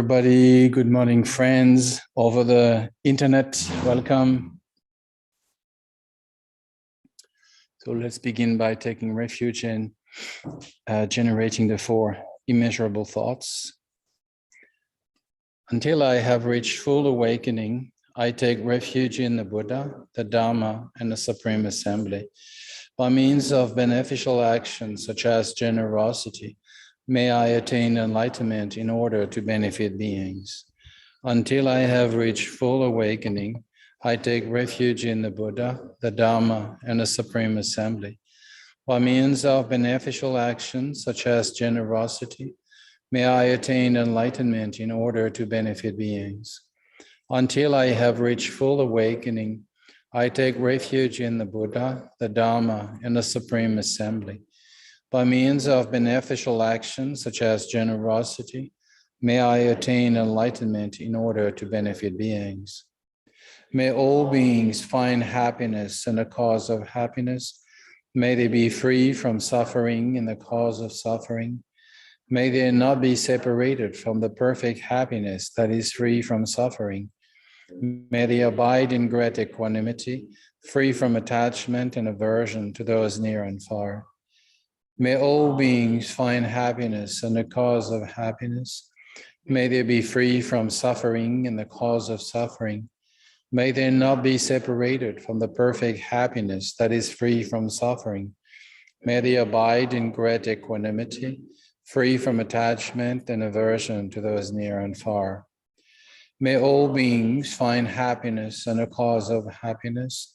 Everybody, good morning, friends over the internet. Welcome. So let's begin by taking refuge in generating the four immeasurable thoughts. Until I have reached full awakening, I take refuge in the Buddha, the Dharma, and the Supreme Assembly. By means of beneficial actions such as generosity, may I attain enlightenment in order to benefit beings. Until I have reached full awakening, I take refuge in the Buddha, the Dharma, and the Supreme Assembly. By means of beneficial actions such as generosity, may I attain enlightenment in order to benefit beings. Until I have reached full awakening, I take refuge in the Buddha, the Dharma, and the Supreme Assembly. By means of beneficial actions such as generosity, may I attain enlightenment in order to benefit beings. May all beings find happiness in the cause of happiness. May they be free from suffering in the cause of suffering. May they not be separated from the perfect happiness that is free from suffering. May they abide in great equanimity, free from attachment and aversion to those near and far. May all beings find happiness in the cause of happiness. May they be free from suffering in the cause of suffering. May they not be separated from the perfect happiness that is free from suffering. May they abide in great equanimity, free from attachment and aversion to those near and far. May all beings find happiness in the cause of happiness.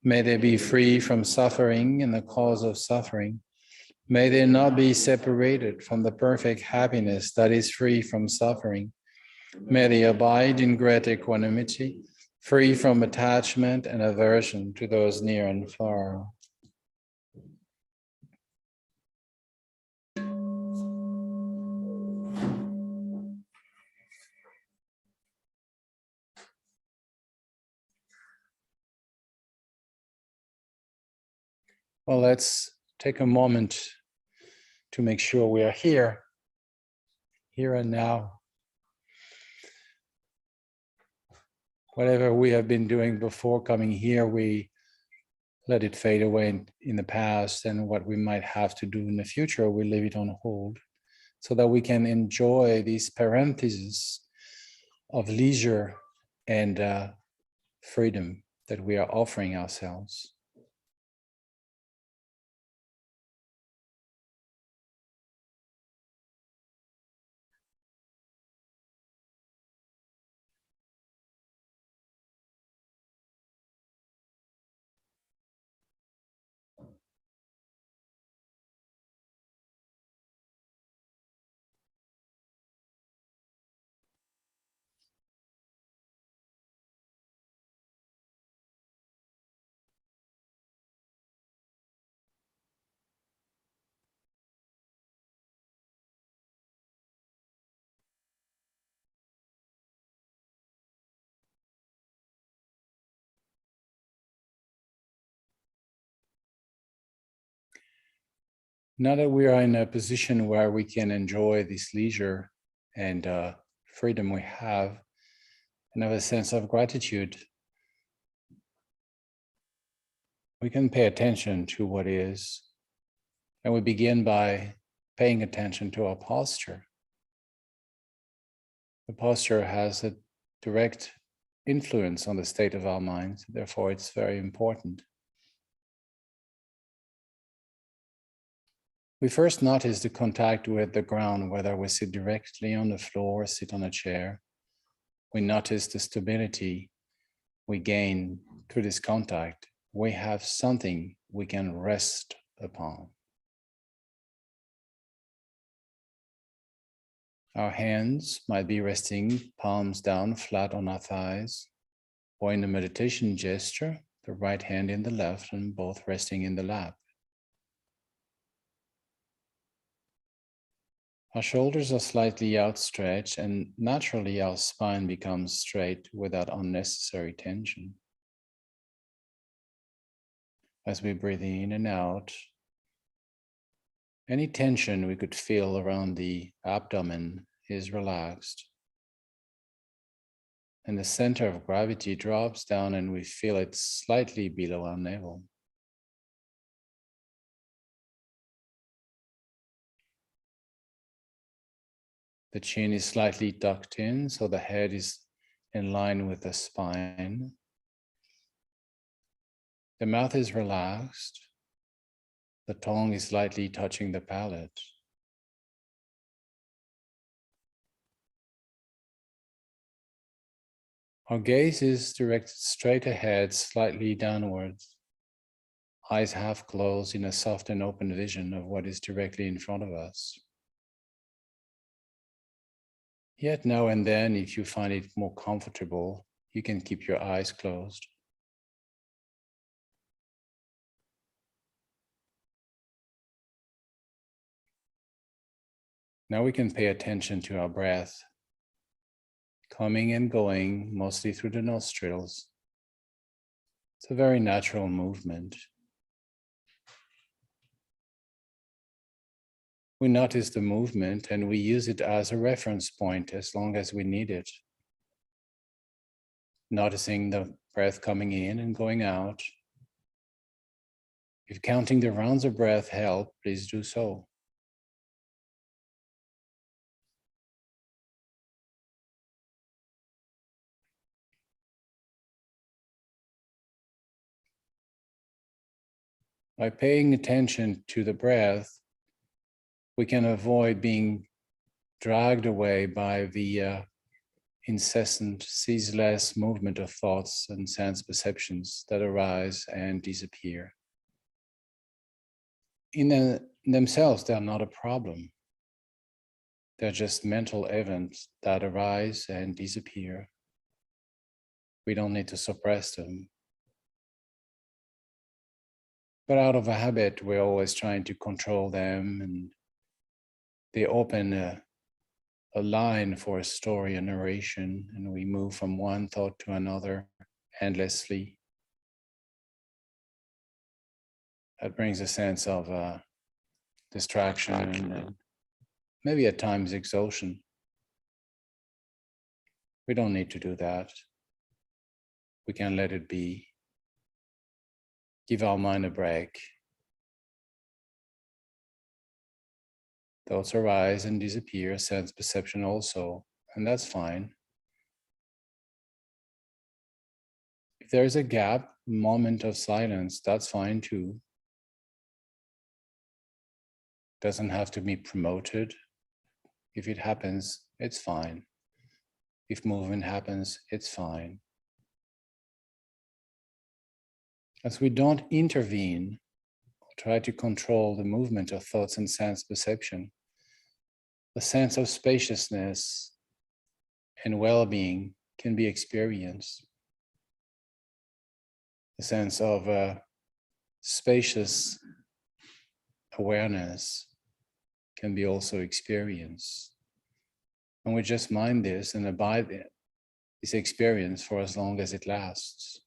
May they be free from suffering in the cause of suffering. May they not be separated from the perfect happiness that is free from suffering. May they abide in great equanimity, free from attachment and aversion to those near and far. Well, let's take a moment to make sure we are here and now. Whatever we have been doing before coming here, we let it fade away in the past, and what we might have to do in the future, we leave it on hold so that we can enjoy these parentheses of leisure and freedom that we are offering ourselves. Now that we are in a position where we can enjoy this leisure and freedom we have, and have a sense of gratitude, we can pay attention to what is. And we begin by paying attention to our posture. The posture has a direct influence on the state of our mind, therefore it's very important. We first notice the contact with the ground, whether we sit directly on the floor or sit on a chair. We notice the stability we gain through this contact. We have something we can rest upon. Our hands might be resting palms down flat on our thighs, or in the meditation gesture, the right hand in the left and both resting in the lap. Our shoulders are slightly outstretched, and naturally our spine becomes straight without unnecessary tension. As we breathe in and out, any tension we could feel around the abdomen is relaxed. And the center of gravity drops down and we feel it slightly below our navel. The chin is slightly tucked in, so the head is in line with the spine. The mouth is relaxed. The tongue is lightly touching the palate. Our gaze is directed straight ahead, slightly downwards. Eyes half closed in a soft and open vision of what is directly in front of us. Yet now and then, if you find it more comfortable, you can keep your eyes closed. Now we can pay attention to our breath, coming and going mostly through the nostrils. It's a very natural movement. We notice the movement and we use it as a reference point as long as we need it. Noticing the breath coming in and going out. If counting the rounds of breath help, please do so. By paying attention to the breath, we can avoid being dragged away by the incessant, ceaseless movement of thoughts and sense perceptions that arise and disappear. In themselves, they are not a problem. They're just mental events that arise and disappear. We don't need to suppress them. But out of a habit, we're always trying to control them, and they open a line for a story, a narration, and we move from one thought to another endlessly. That brings a sense of distraction and maybe at times exhaustion. We don't need to do that. We can let it be. Give our mind a break. Thoughts arise and disappear, sense perception also, and that's fine. If there is a gap, moment of silence, that's fine too. Doesn't have to be promoted. If it happens, it's fine. If movement happens, it's fine. As we don't intervene or try to control the movement of thoughts and sense perception, the sense of spaciousness and well-being can be experienced. The sense of spacious awareness can be also experienced. And we just mind this and abide in this experience for as long as it lasts.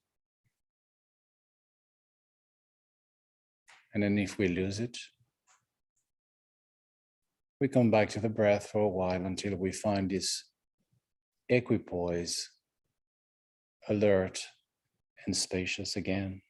And then if we lose it, we come back to the breath for a while until we find this equipoise, alert and spacious again.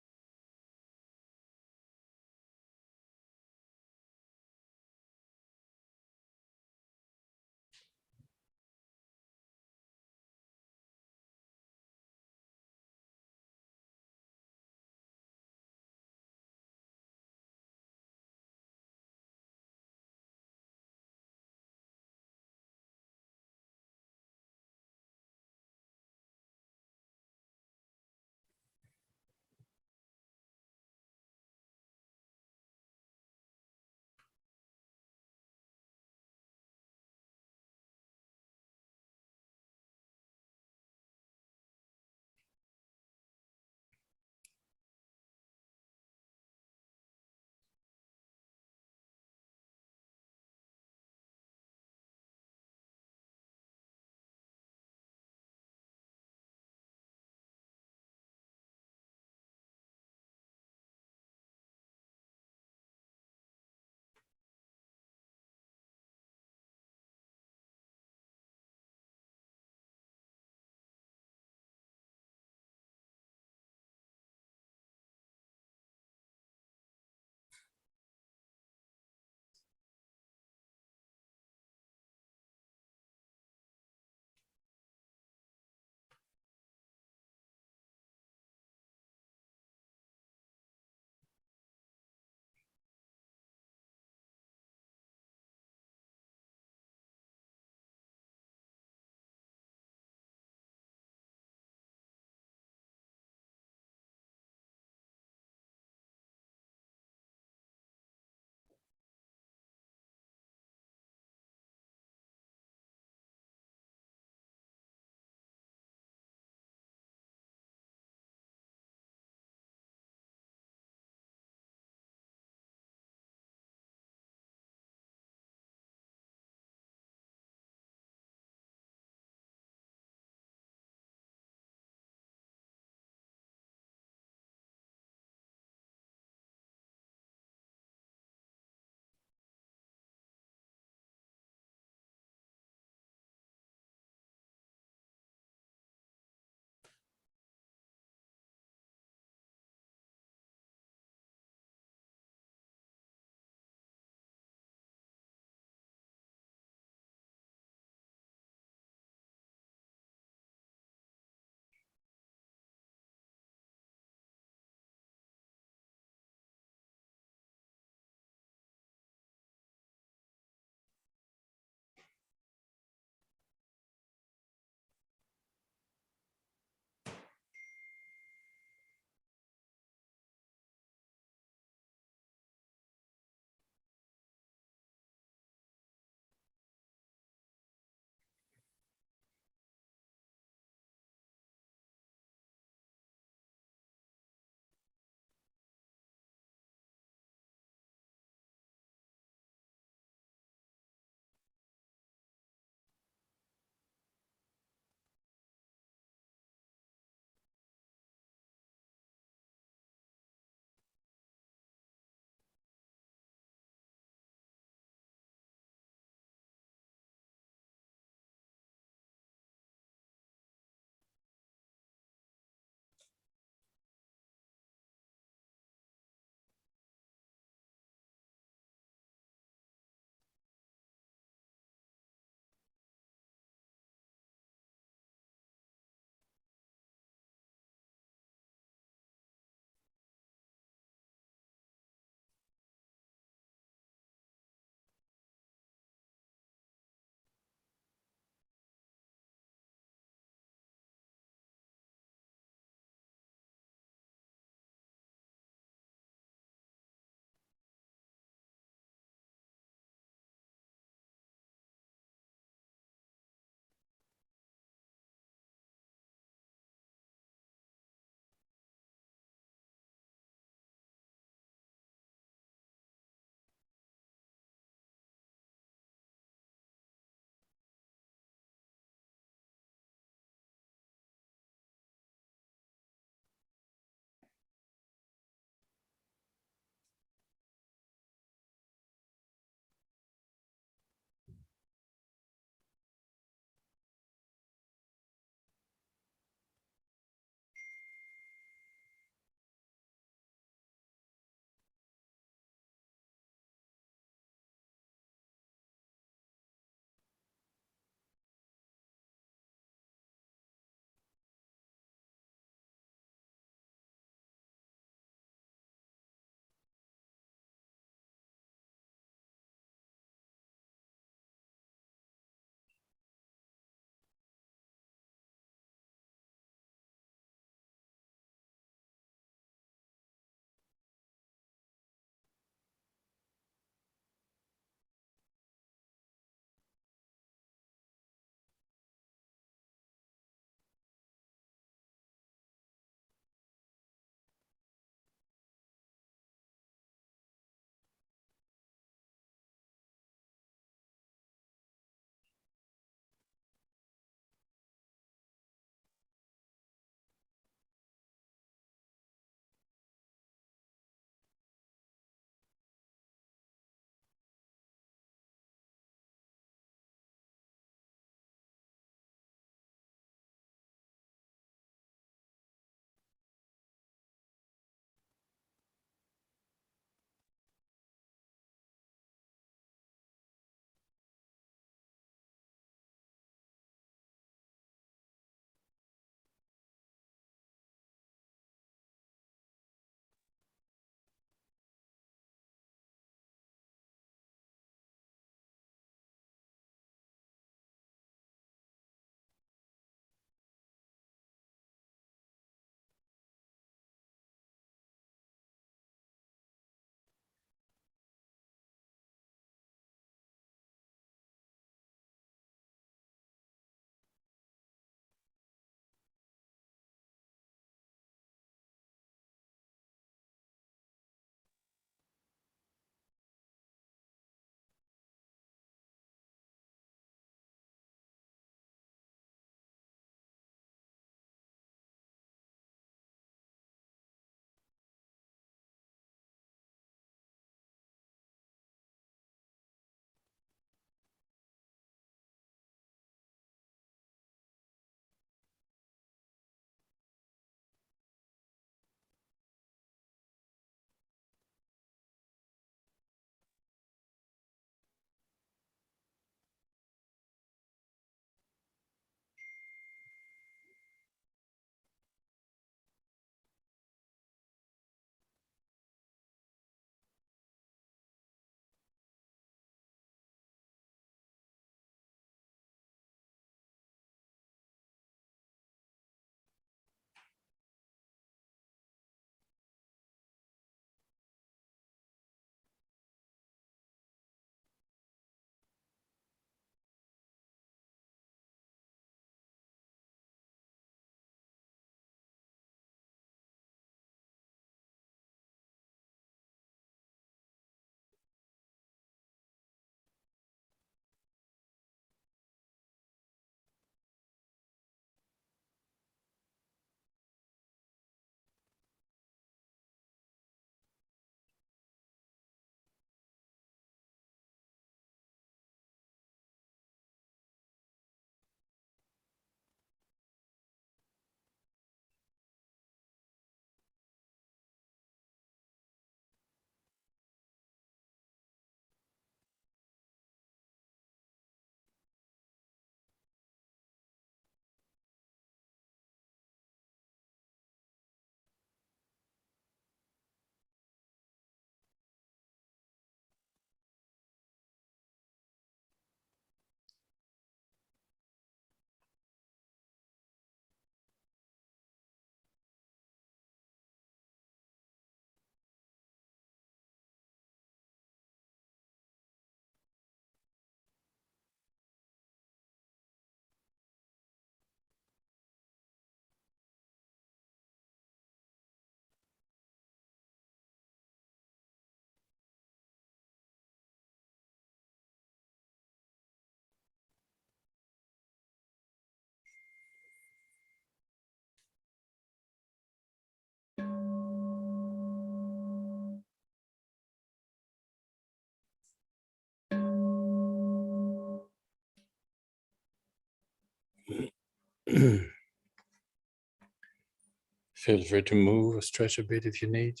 Feel free to move or stretch a bit if you need.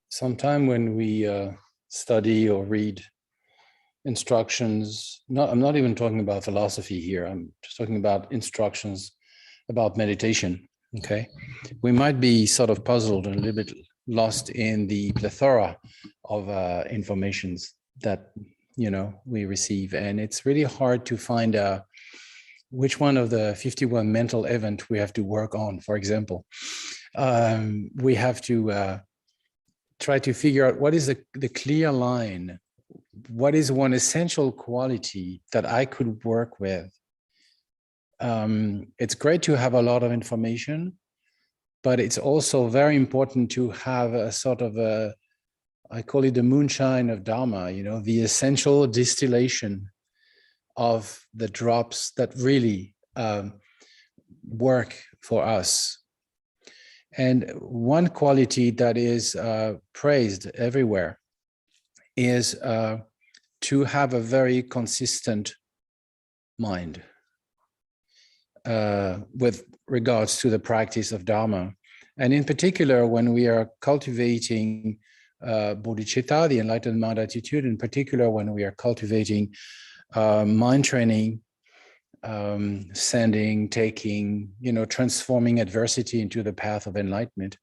Sometime when we study or read instructions, I'm not even talking about philosophy here, I'm just talking about instructions about meditation, okay? We might be sort of puzzled and a little bit lost in the plethora of informations that, you know, we receive. And it's really hard to find which one of the 51 mental events we have to work on, for example. We have to try to figure out what is the clear line, what is one essential quality that I could work with. It's great to have a lot of information, but it's also very important to have a sort of a, I call it the moonshine of Dharma, you know, the essential distillation of the drops that really work for us. And one quality that is praised everywhere is to have a very consistent mind with regards to the practice of Dharma. And in particular, when we are cultivating bodhicitta, the enlightened mind attitude, in particular, when we are cultivating mind training, sending, taking, you know, transforming adversity into the path of enlightenment,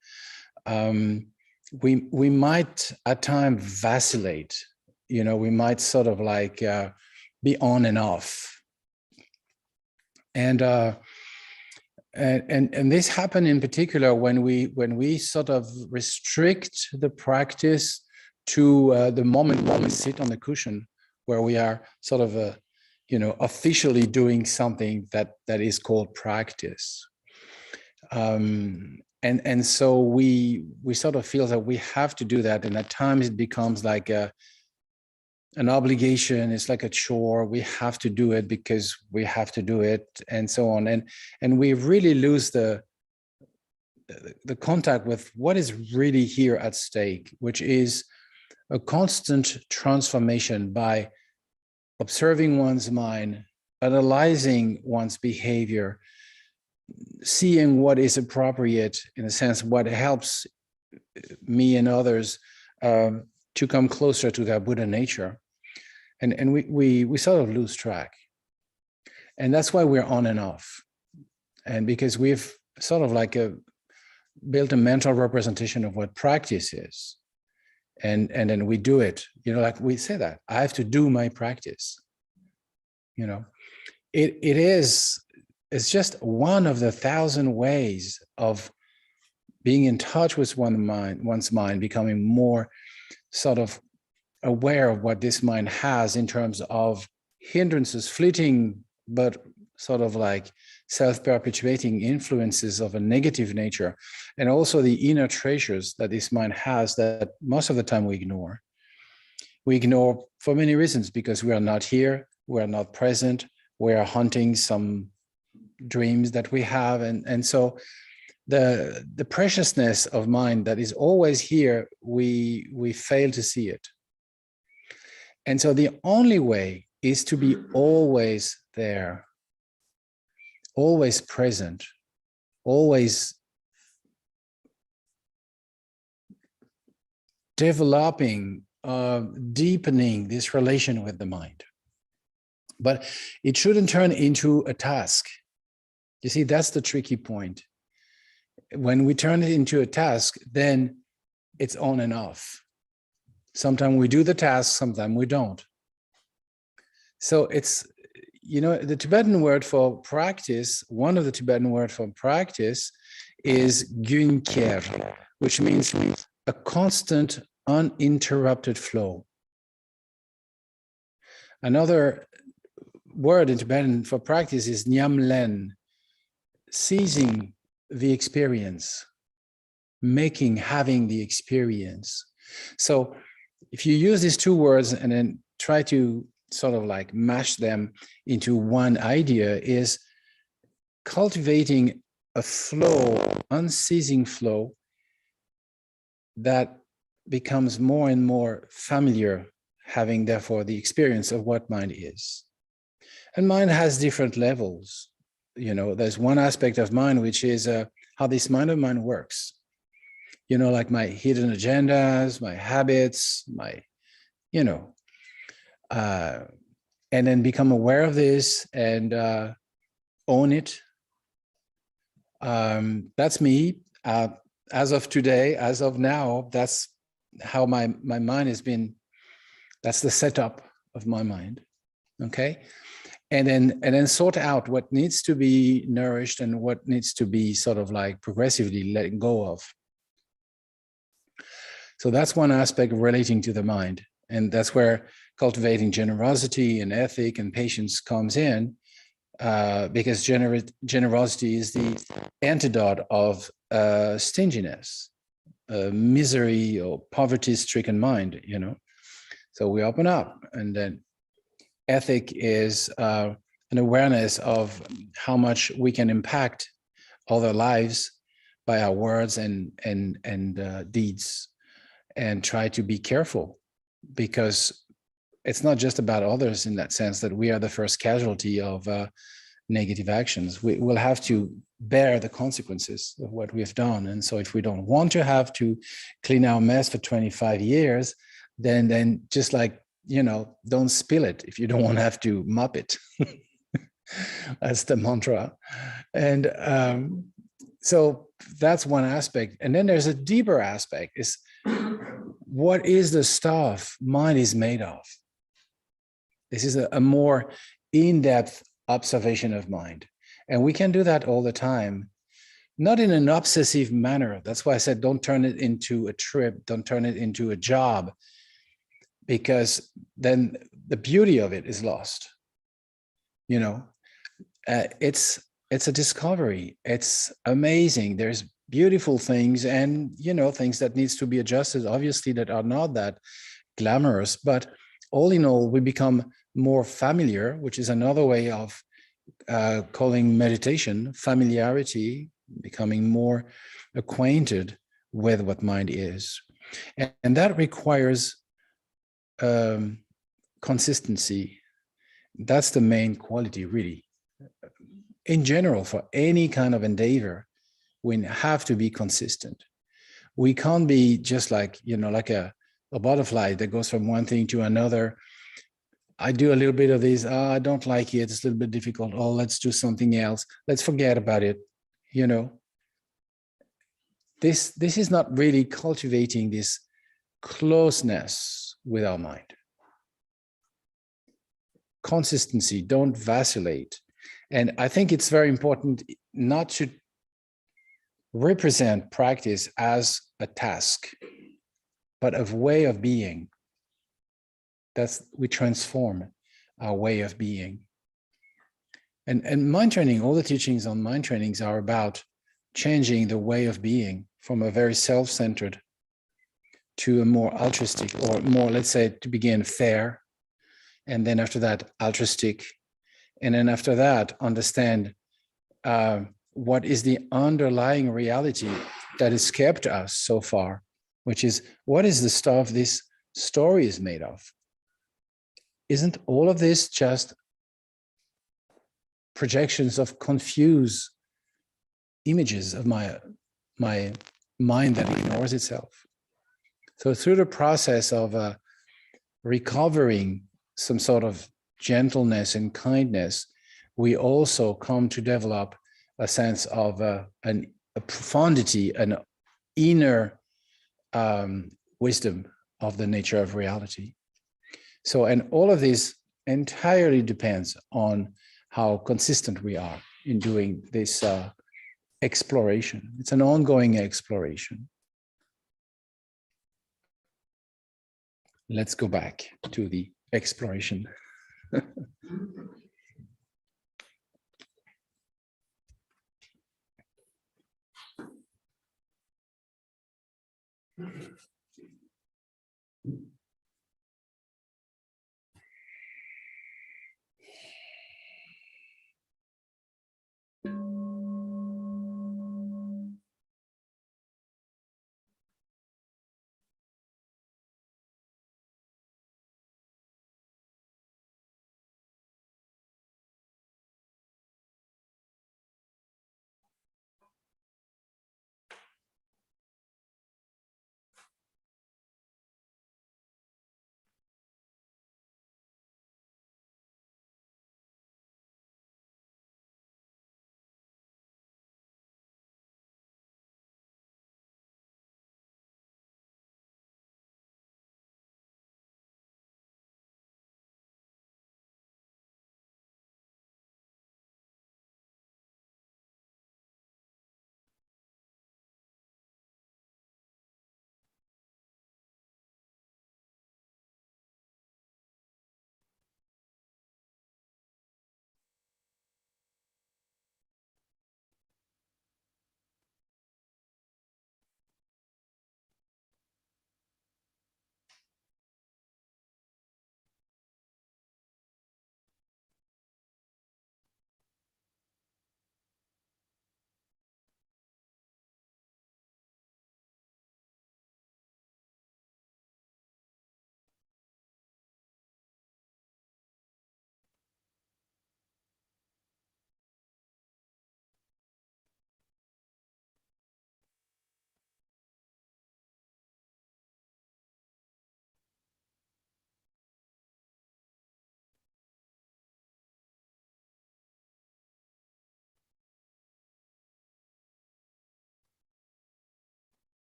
we might at times vacillate, you know, we might sort of like be on and off. And this happened in particular when we sort of restrict the practice to the moment when we sit on the cushion, where we are sort of you know, officially doing something that is called practice. And so we sort of feel that we have to do that, and at times it becomes like an obligation. It's like a chore. We have to do it because we have to do it, and so on. And we really lose the contact with what is really here at stake, which is a constant transformation by observing one's mind, analyzing one's behavior, seeing what is appropriate, in a sense, what helps me and others to come closer to their Buddha nature. And we sort of lose track. And that's why we're on and off. And because we've sort of like built a mental representation of what practice is. And then we do it, you know, like we say that, I have to do my practice. You know, it's just one of the 1,000 ways of being in touch with one's mind, becoming more sort of aware of what this mind has in terms of hindrances, fleeting, but sort of like self-perpetuating influences of a negative nature, and also the inner treasures that this mind has that most of the time we ignore. We ignore for many reasons, because we are not here, we are not present, we are hunting some dreams that we have. And so the preciousness of mind that is always here, we fail to see it. And so the only way is to be always there, always present, always developing, deepening this relation with the mind. But it shouldn't turn into a task. You see, that's the tricky point. When we turn it into a task, then it's on and off. Sometimes we do the task, sometimes we don't. So it's, you know, the Tibetan word for practice, one of the Tibetan words for practice is gyunkyer, which means a constant, uninterrupted flow. Another word in Tibetan for practice is nyamlen, seizing the experience, having the experience. So if you use these two words and then try to sort of like mash them into one idea, is cultivating a flow, unceasing flow, that becomes more and more familiar, having therefore the experience of what mind is. And mind has different levels. You know, there's one aspect of mind, which is how this mind of mine works. You know, like my hidden agendas, my habits, my, you know, and then become aware of this and own it. That's me. As of today, as of now, that's how my mind has been. That's the setup of my mind. Okay. And then sort out what needs to be nourished and what needs to be sort of like progressively letting go of. So that's one aspect relating to the mind. And that's where cultivating generosity and ethic and patience comes in, because generosity is the antidote of stinginess, misery or poverty-stricken mind, you know. So we open up, and then ethic is an awareness of how much we can impact other lives by our words and deeds, and try to be careful, because it's not just about others in that sense that we are the first casualty of negative actions. We will have to bear the consequences of what we've done. And so if we don't want to have to clean our mess for 25 years, then just like, you know, don't spill it if you don't want to have to mop it. That's the mantra. And so that's one aspect. And then there's a deeper aspect, is what is the stuff mind is made of? This is a more in-depth observation of mind. And we can do that all the time, not in an obsessive manner. That's why I said, don't turn it into a trip, don't turn it into a job, because then the beauty of it is lost. You know, it's a discovery. It's amazing. There's beautiful things, and, you know, things that needs to be adjusted, obviously, that are not that glamorous, but all in all, we become more familiar, which is another way of calling meditation familiarity, becoming more acquainted with what mind is. And that requires consistency. That's the main quality, really. In general, for any kind of endeavor, we have to be consistent. We can't be just like, you know, like a butterfly that goes from one thing to another. I do a little bit of this. Oh, I don't like it. It's a little bit difficult. Oh, let's do something else. Let's forget about it. You know, this is not really cultivating this closeness with our mind. Consistency, don't vacillate. And I think it's very important not to represent practice as a task, but a way of being. We transform our way of being. And mind training, all the teachings on mind trainings are about changing the way of being from a very self-centered to a more altruistic, or more, let's say, to begin fair, and then after that, altruistic, and then after that, understand what is the underlying reality that has kept us so far, which is, what is the stuff this story is made of? Isn't all of this just projections of confused images of my mind that ignores itself? So through the process of recovering some sort of gentleness and kindness, we also come to develop a sense of a profundity, an inner wisdom of the nature of reality. So, and all of this entirely depends on how consistent we are in doing this exploration. It's an ongoing exploration. Let's go back to the exploration.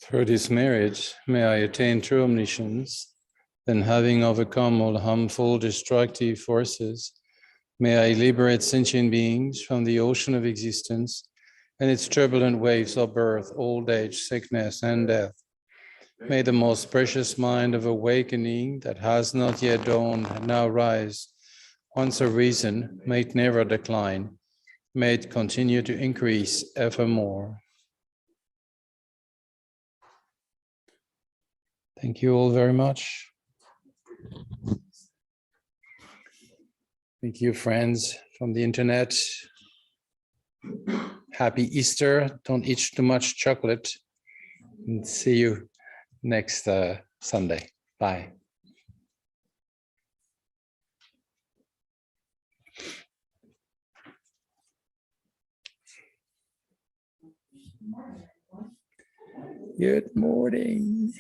Through this marriage, may I attain true omniscience, then having overcome all harmful, destructive forces, may I liberate sentient beings from the ocean of existence and its turbulent waves of birth, old age, sickness, and death. May the most precious mind of awakening that has not yet dawned now rise. Once arisen, may it never decline. May it continue to increase evermore. Thank you all very much. Thank you, friends from the internet. Happy Easter. Don't eat too much chocolate. And see you next Sunday. Bye. Good morning.